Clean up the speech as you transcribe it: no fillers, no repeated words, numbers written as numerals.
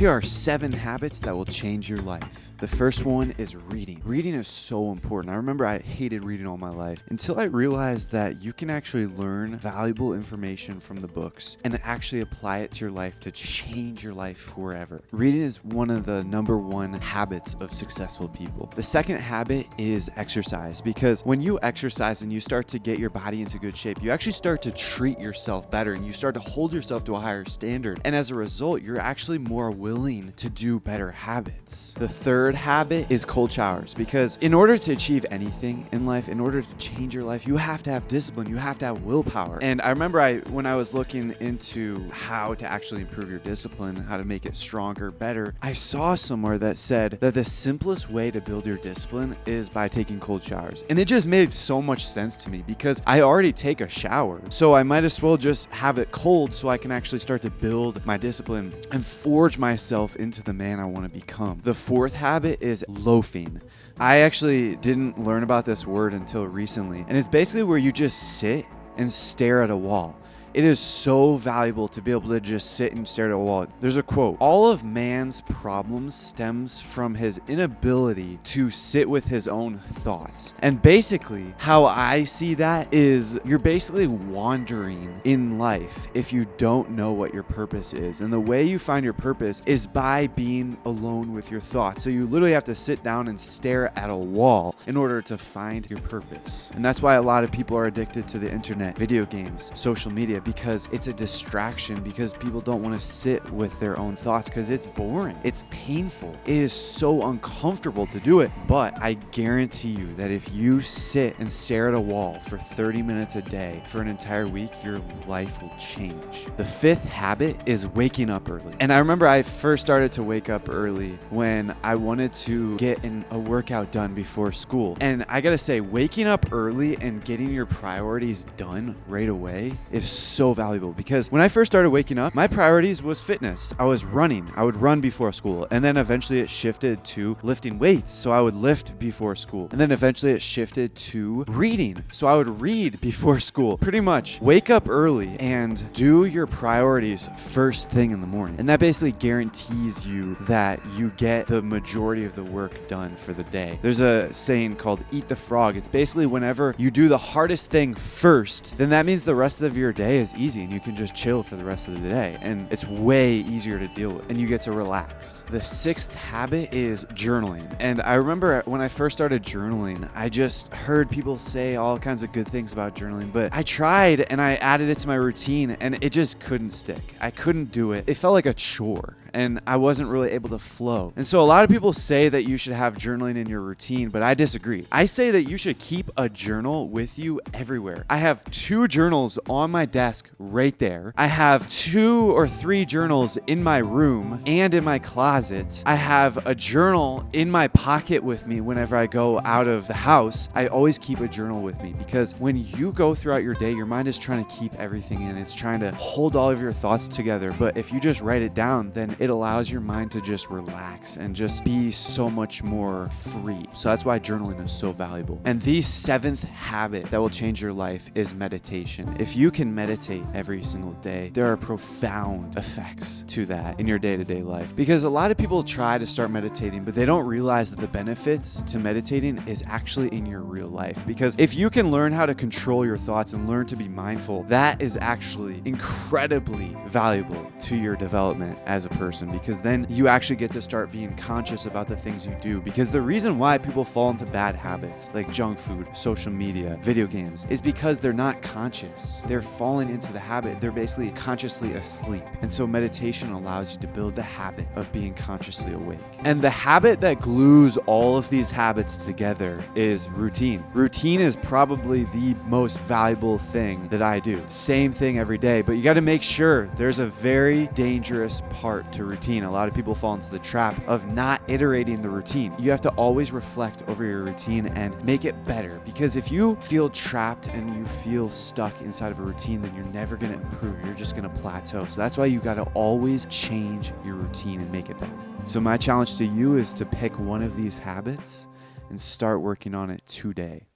Here are 7 habits that will change your life. The first one is reading. Reading is so important. I remember I hated reading all my life until I realized that you can actually learn valuable information from the books and actually apply it to your life to change your life forever. Reading is one of the number 1 habits of successful people. The second habit is exercise, because when you exercise and you start to get your body into good shape, you actually start to treat yourself better and you start to hold yourself to a higher standard. And as a result, you're actually more willing to do better habits. The third habit is cold showers, because in order to achieve anything in life, in order to change your life, you have to have discipline, you have to have willpower. And I remember when I was looking into how to actually improve your discipline, how to make it stronger, better, I saw somewhere that said that the simplest way to build your discipline is by taking cold showers. And it just made so much sense to me because I already take a shower, so I might as well just have it cold so I can actually start to build my discipline and forge myself into the man I want to become. The fourth habit is loafing. I actually didn't learn about this word until recently, and it's basically where you just sit and stare at a wall. It is so valuable to be able to just sit and stare at a wall. There's a quote: all of man's problems stems from his inability to sit with his own thoughts. And basically, how I see that is you're basically wandering in life if you don't know what your purpose is. And the way you find your purpose is by being alone with your thoughts. So you literally have to sit down and stare at a wall in order to find your purpose. And that's why a lot of people are addicted to the internet, video games, social media, because it's a distraction, because people don't want to sit with their own thoughts because it's boring. It's painful. It is so uncomfortable to do it. But I guarantee you that if you sit and stare at a wall for 30 minutes a day for an entire week, your life will change. The fifth habit is waking up early. And I remember I first started to wake up early when I wanted to get a workout done before school. And I gotta say, waking up early and getting your priorities done right away is so valuable, because when I first started waking up, my priorities was fitness. I was running. I would run before school, and then eventually it shifted to lifting weights, so I would lift before school, and then eventually it shifted to reading, so I would read before school. Pretty much wake up early and do your priorities first thing in the morning, and that basically guarantees you that you get the majority of the work done for the day. There's a saying called eat the frog. It's basically whenever you do the hardest thing first, then that means the rest of your day is easy and you can just chill for the rest of the day, and it's way easier to deal with and you get to relax. The sixth habit is journaling. And I remember when I first started journaling, I just heard people say all kinds of good things about journaling, but I tried and I added it to my routine and it just couldn't stick. I couldn't do it. It felt like a chore and I wasn't really able to flow. And so a lot of people say that you should have journaling in your routine, but I disagree. I say that you should keep a journal with you everywhere. I have 2 journals on my desk right there. I have 2 or 3 journals in my room and in my closet. I have a journal in my pocket with me whenever I go out of the house. I always keep a journal with me, because when you go throughout your day, your mind is trying to keep everything in. It's trying to hold all of your thoughts together. But if you just write it down, then it allows your mind to just relax and just be so much more free. So that's why journaling is so valuable. And the 7th habit that will change your life is meditation. If you can meditate every single day, there are profound effects to that in your day-to-day life. Because a lot of people try to start meditating, but they don't realize that the benefits to meditating is actually in your real life. Because if you can learn how to control your thoughts and learn to be mindful, that is actually incredibly valuable to your development as a person, because then you actually get to start being conscious about the things you do. Because the reason why people fall into bad habits like junk food, social media, video games, is because they're not conscious. They're falling into the habit. They're basically consciously asleep. And so meditation allows you to build the habit of being consciously awake. And the habit that glues all of these habits together is routine. Routine is probably the most valuable thing that I do. Same thing every day, but you got to make sure there's a very dangerous part to routine. A lot of people fall into the trap of not iterating the routine. You have to always reflect over your routine and make it better, because if you feel trapped and you feel stuck inside of a routine, then you're never going to improve. You're just going to plateau. So that's why you got to always change your routine and make it better. So my challenge to you is to pick one of these habits and start working on it today.